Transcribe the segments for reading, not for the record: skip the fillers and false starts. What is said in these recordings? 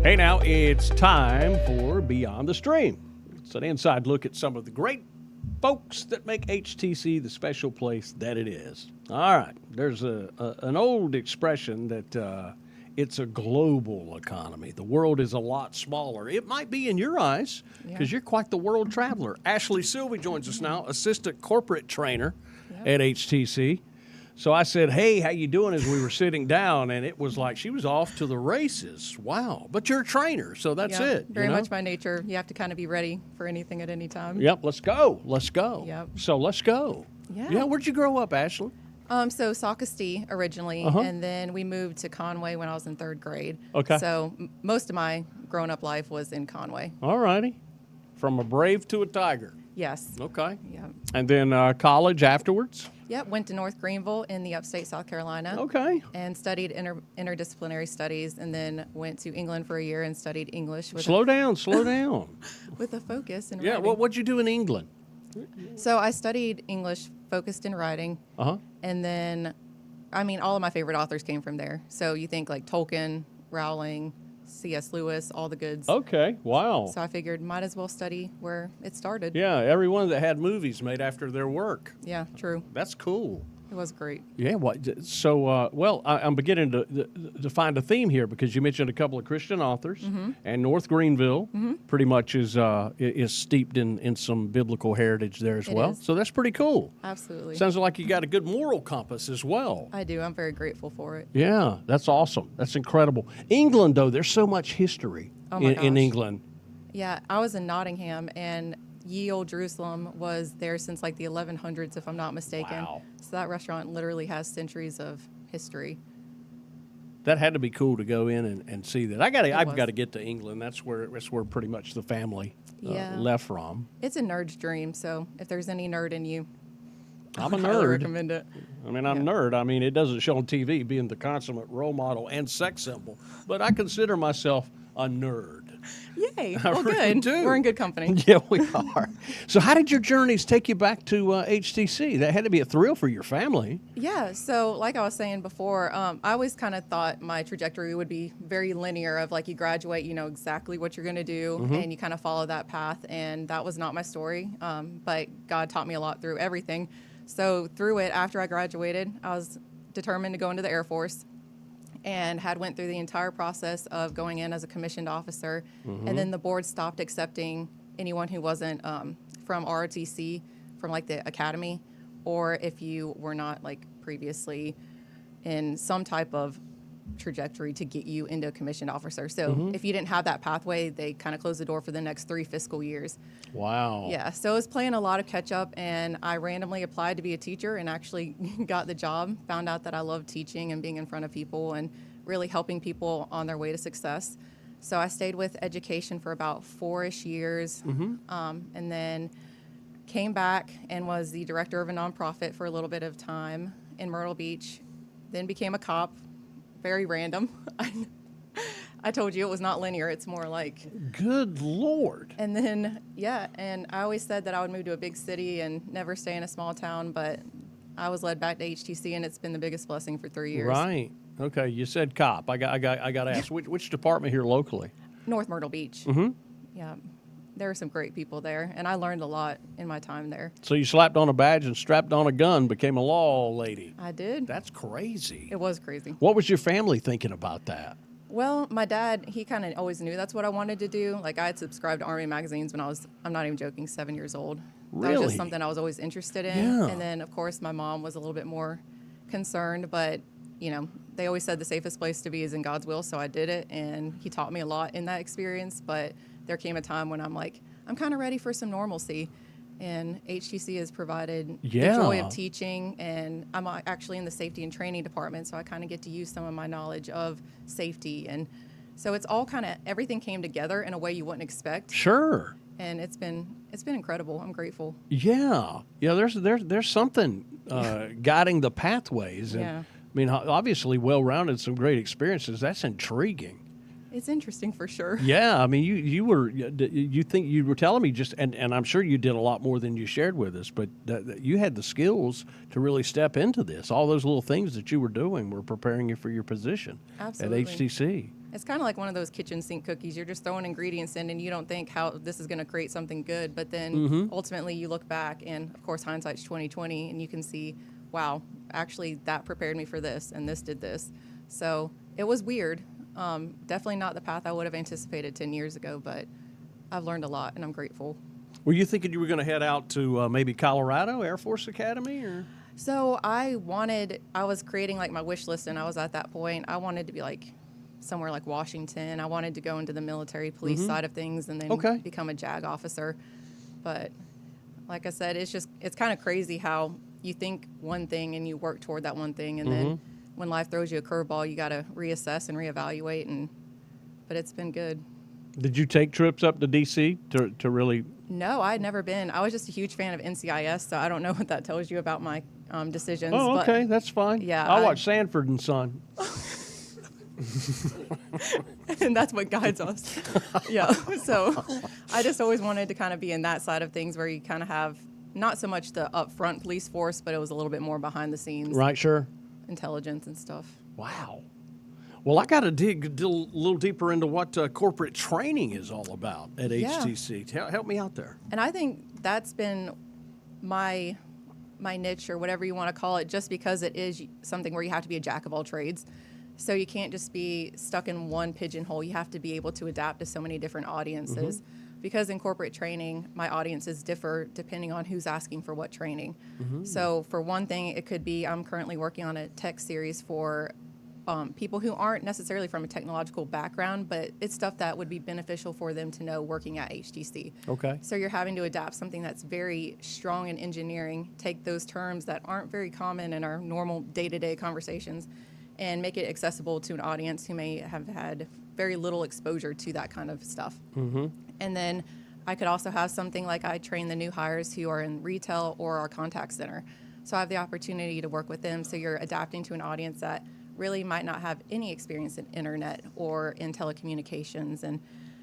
Hey, now it's time for Beyond the Stream. It's an inside look at some of the great folks that make HTC the special place that it is. All right, there's an old expression that it's a global economy. The world is a lot smaller. It might be in your eyes because you're quite the world traveler. Ashley Silvey joins us now, assistant corporate trainer at HTC. So I said, hey, how you doing, as we were sitting down, and it was like she was off to the races. Wow. But you're a trainer, so that's it. Very much by nature. You have to kind of be ready for anything at any time. Yep, let's go. Let's go. Yep. So let's go. Yeah, where'd you grow up, Ashley? So Socastee originally, and then we moved to Conway when I was in third grade. Okay. So most of my grown-up life was in Conway. All righty. From a brave to a tiger. Yes. Okay. Yeah. And then college afterwards? Yep. Went to North Greenville in the upstate South Carolina. Okay. And studied interdisciplinary studies, and then went to England for a year and studied English. With Slow down. with a focus in Yeah, writing. what'd you do in England? So I studied English, focused in writing. And then, I mean, all of my favorite authors came from there. So you think like Tolkien, Rowling, C.S. Lewis, all the goods. Okay, wow. So I figured might as well study where it started. Yeah, everyone that had movies made after their work. Yeah, true. That's cool. It was great. Yeah, so, I'm beginning to find a theme here because you mentioned a couple of Christian authors, and North Greenville pretty much is steeped in some biblical heritage there as well. Is. So that's pretty cool. Absolutely. Sounds like you got a good moral compass as well. I do. I'm very grateful for it. Yeah, that's awesome. That's incredible. England, though, there's so much history in England. Yeah, I was in Nottingham, and Ye Old Jerusalem was there since like the 1100s, if I'm not mistaken. Wow. So that restaurant literally has centuries of history. That had to be cool to go in and see that. I've was. got to get to England. That's where pretty much the family left from. It's a nerd's dream, so if there's any nerd in you, I'm a I highly nerd. recommend it. I mean, I'm a nerd. I mean, it doesn't show on TV being the consummate role model and sex symbol, but I consider myself a nerd. Yay. I Well, really good. do. We're in good company. Yeah, we are. So how did your journeys take you back to HTC? That had to be a thrill for your family. Yeah, so like I was saying before, I always kind of thought my trajectory would be very linear of like you graduate, you know exactly what you're going to do, and you kind of follow that path, and that was not my story, but God taught me a lot through everything. So through it, after I graduated, I was determined to go into the Air Force and had went through the entire process of going in as a commissioned officer, and then the board stopped accepting anyone who wasn't from ROTC, from like the academy, or if you were not like previously in some type of trajectory to get you into a commissioned officer. So if you didn't have that pathway, they kind of closed the door for the next 3 fiscal years. Wow. Yeah, so I was playing a lot of catch up, and I randomly applied to be a teacher and actually got the job, found out that I loved teaching and being in front of people and really helping people on their way to success. So I stayed with education for about 4-ish years, and then came back and was the director of a nonprofit for a little bit of time in Myrtle Beach, then became a cop. Very random. I told you it was not linear. It's more like... Good Lord. And then, and I always said that I would move to a big city and never stay in a small town, but I was led back to HTC, and it's been the biggest blessing for 3 years. Right. Okay, you said cop. I got to ask, which department here locally? North Myrtle Beach. Yeah. There were some great people there, and I learned a lot in my time there. So you slapped on a badge and strapped on a gun, became a law lady. I did. That's crazy. It was crazy. What was your family thinking about that? Well, my dad, he kind of always knew that's what I wanted to do. Like, I had subscribed to Army magazines when I was, I'm not even joking, 7 years old. That was Really? just something I was always interested in. Yeah. And then, of course, my mom was a little bit more concerned, but, you know, they always said the safest place to be is in God's will, so I did it, and he taught me a lot in that experience. But there came a time when I'm like, I'm kind of ready for some normalcy. And HTC has provided the joy of teaching, and I'm actually in the safety and training department, so I kind of get to use some of my knowledge of safety. And so it's all kind of, everything came together in a way you wouldn't expect. Sure. And it's been incredible. I'm grateful. Yeah. There's something guiding the pathways. And, Yeah. I mean, obviously well-rounded, some great experiences. That's intriguing. It's interesting for sure. Yeah, I mean, you were telling me just, and I'm sure you did a lot more than you shared with us, but that you had the skills to really step into this. All those little things that you were doing were preparing you for your position Absolutely. at HTC. It's kind of like one of those kitchen sink cookies. You're just throwing ingredients in, and you don't think how this is going to create something good. But then ultimately, you look back, and of course, hindsight's 20/20, and you can see, wow, actually, that prepared me for this, and this did this. So it was weird. Definitely not the path I would have anticipated 10 years ago, but I've learned a lot, and I'm grateful. Were you thinking you were going to head out to maybe Colorado Air Force Academy, or? So I was creating like my wish list, and I was at that point. I wanted to be like somewhere like Washington. I wanted to go into the military police side of things and then become a JAG officer. But like I said, it's kind of crazy how you think one thing and you work toward that one thing, and then when life throws you a curveball, you got to reassess and reevaluate. But it's been good. Did you take trips up to D.C. to really? No, I had never been. I was just a huge fan of NCIS, so I don't know what that tells you about my decisions. Oh, okay, but that's fine. Yeah, I watch Sanford and Son. And that's what guides us. Yeah. So I just always wanted to kind of be in that side of things where you kind of have not so much the upfront police force, but it was a little bit more behind the scenes. Right, sure. Intelligence and stuff. Wow. Well, I got to dig a little deeper into what corporate training is all about at HTC. Help me out there. And I think that's been my niche, or whatever you want to call it, just because it is something where you have to be a jack of all trades. So you can't just be stuck in one pigeonhole. You have to be able to adapt to so many different audiences. Because in corporate training, my audiences differ depending on who's asking for what training. So for one thing, it could be I'm currently working on a tech series for people who aren't necessarily from a technological background, but it's stuff that would be beneficial for them to know working at HTC. Okay. So you're having to adapt something that's very strong in engineering, take those terms that aren't very common in our normal day-to-day conversations, and make it accessible to an audience who may have had very little exposure to that kind of stuff. And then I could also have something like I train the new hires who are in retail or our contact center. So I have the opportunity to work with them. So you're adapting to an audience that really might not have any experience in internet or in telecommunications. And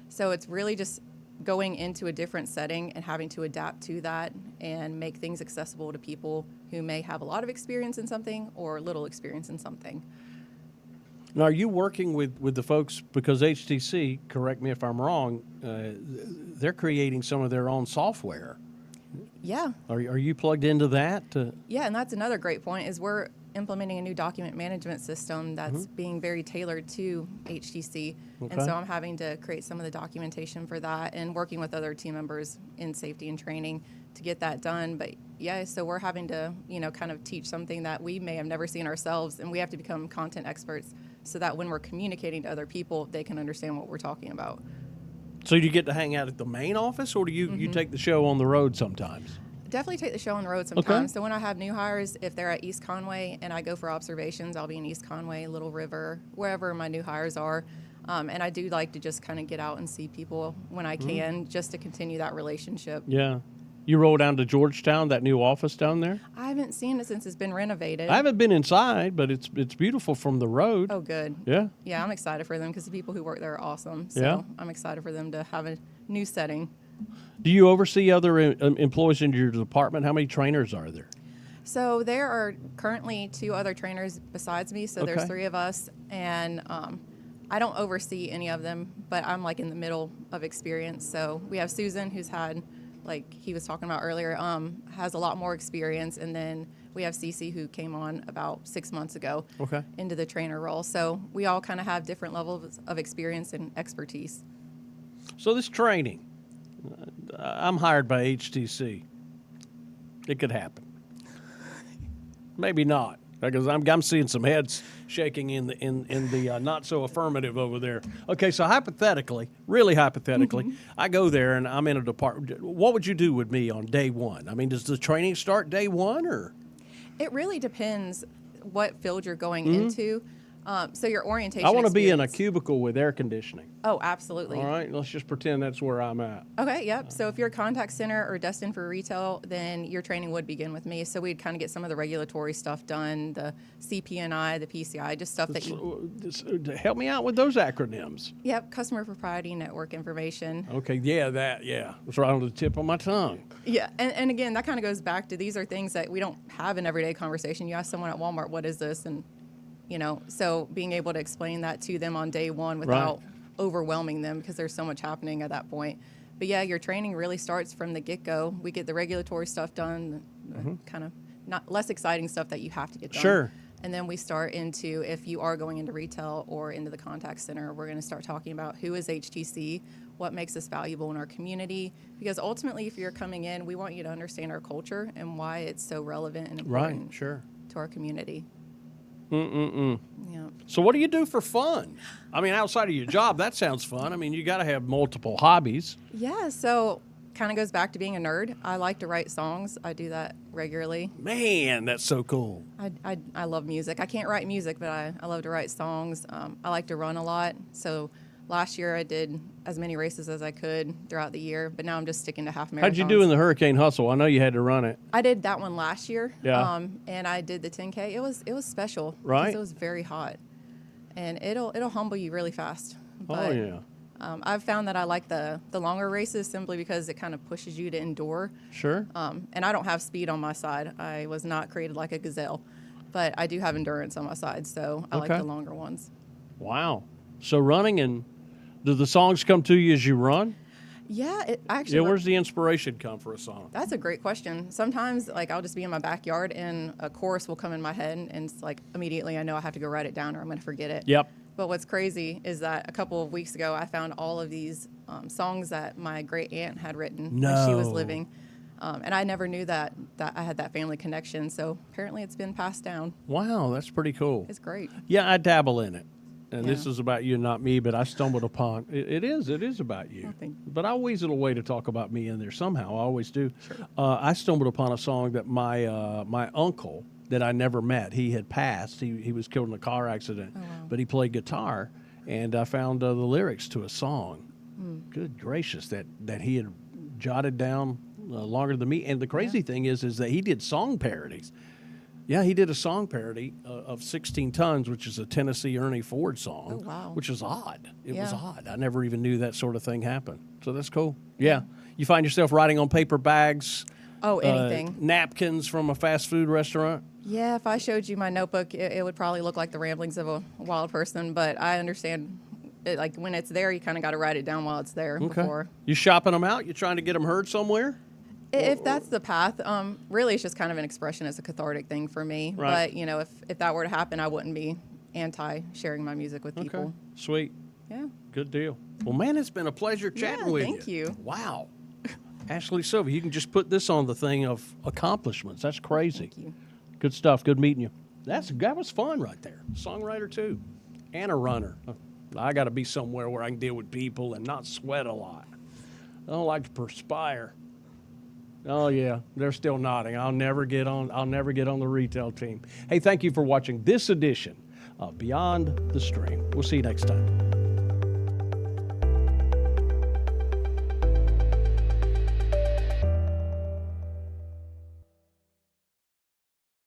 so it's really just going into a different setting and having to adapt to that and make things accessible to people who may have a lot of experience in something or little experience in something. Now, are you working with the folks, because HTC, correct me if I'm wrong, they're creating some of their own software. Yeah. Are you plugged into that? Yeah, and that's another great point is we're implementing a new document management system that's being very tailored to HTC. Okay. And so I'm having to create some of the documentation for that and working with other team members in safety and training to get that done. But yeah, so we're having to, kind of teach something that we may have never seen ourselves, and we have to become content experts so that when we're communicating to other people, they can understand what we're talking about. So do you get to hang out at the main office, or do you take the show on the road sometimes? Definitely take the show on the road sometimes. So when I have new hires, if they're at East Conway and I go for observations, I'll be in East Conway, Little River, wherever my new hires are. And I do like to just kind of get out and see people when I can, just to continue that relationship. Yeah. You roll down to Georgetown, that new office down there? I haven't seen it since it's been renovated. I haven't been inside, but it's beautiful from the road. Oh, good. Yeah? Yeah, I'm excited for them because the people who work there are awesome. So Yeah. I'm excited for them to have a new setting. Do you oversee other employees in your department? How many trainers are there? So there are currently 2 other trainers besides me, so there's Okay. 3 of us, and I don't oversee any of them, but I'm like in the middle of experience. So we have Susan, who's had, like he was talking about earlier, has a lot more experience, and then we have Cece, who came on about 6 months ago into the trainer role. So we all kind of have different levels of experience and expertise. So this training, I'm hired by HTC. It could happen. Maybe not, because I'm seeing some heads shaking in the not so affirmative over there. Okay, so hypothetically, really hypothetically, I go there and I'm in a department. What would you do with me on day one? I mean, does the training start day one, or? It really depends what field you're going into. So your orientation I want to be in a experience- cubicle with air conditioning. Oh, absolutely. All right, let's just pretend that's where I'm at. Okay, yep. So if you're a contact center or destined for retail, then your training would begin with me. So we'd kind of get some of the regulatory stuff done, the CP&I, the PCI, just stuff that you... Help me out with those acronyms. Yep, customer propriety network information. Okay, yeah. It's right on the tip of my tongue. Yeah, and again, that kind of goes back to these are things that we don't have in everyday conversation. You ask someone at Walmart, what is this? And So being able to explain that to them on day one without overwhelming them, because there's so much happening at that point. But yeah, your training really starts from the get-go. We get the regulatory stuff done, kind of not less exciting stuff that you have to get done. Sure. And then we start into, if you are going into retail or into the contact center, we're going to start talking about who is HTC, what makes us valuable in our community. Because ultimately, if you're coming in, we want you to understand our culture and why it's so relevant and important Sure. to our community. Yeah. So what do you do for fun? I mean, outside of your job, that sounds fun. I mean, you got to have multiple hobbies. Yeah, so kind of goes back to being a nerd. I like to write songs. I do that regularly. Man, that's so cool. I love music. I can't write music, but I love to write songs. I like to run a lot. So last year I did as many races as I could throughout the year, but now I'm just sticking to half marathons. How'd you do in the Hurricane Hustle? I know you had to run it. I did that one last year. Yeah. And I did the 10K. It was special. Right. Because it was very hot. And it'll humble you really fast. But, Oh, yeah. I've found that I like the longer races simply because it kind of pushes you to endure. Sure. And I don't have speed on my side. I was not created like a gazelle, but I do have endurance on my side, so I like the longer ones. Wow. So running, and do the songs come to you as you run? Yeah, it actually. Yeah, where's the inspiration come for a song? That's a great question. Sometimes, like, I'll just be in my backyard and a chorus will come in my head, and it's like immediately I know I have to go write it down or I'm going to forget it. Yep. But what's crazy is that a couple of weeks ago, I found all of these songs that my great aunt had written when she was living. And I never knew that I had that family connection. So apparently it's been passed down. Wow, that's pretty cool. It's great. Yeah, I dabble in it. And Yeah. this is about you, not me, but I stumbled upon it. It is about you. Oh, thank you. But I weasel a way to talk about me in there somehow. I always do. Sure. I stumbled upon a song that my uncle, that I never met, he had passed. He was killed in a car accident, but he played guitar, and I found the lyrics to a song. Good gracious, that he had jotted down longer than me. And the crazy thing is that he did song parodies. Yeah, he did a song parody of 16 Tons, which is a Tennessee Ernie Ford song, which is odd. It was odd. I never even knew that sort of thing happened. So that's cool. Yeah. You find yourself writing on paper bags? Oh, anything. Napkins from a fast food restaurant? Yeah, if I showed you my notebook, it would probably look like the ramblings of a wild person, but I understand. Like, when it's there, you kind of got to write it down while it's there before. You shopping them out? You trying to get them heard somewhere? If that's the path, really it's just kind of an expression. It's a cathartic thing for me. Right. But, if that were to happen, I wouldn't be anti-sharing my music with people. Okay. Sweet. Yeah. Good deal. Well, man, it's been a pleasure chatting with you. Thank you. Wow. Ashley Silvey, you can just put this on the thing of accomplishments. That's crazy. Thank you. Good stuff. Good meeting you. That was fun right there. Songwriter, too. And a runner. I got to be somewhere where I can deal with people and not sweat a lot. I don't like to perspire. Oh, yeah. They're still nodding. I'll never get on the retail team. Hey, thank you for watching this edition of Beyond the Stream. We'll see you next time.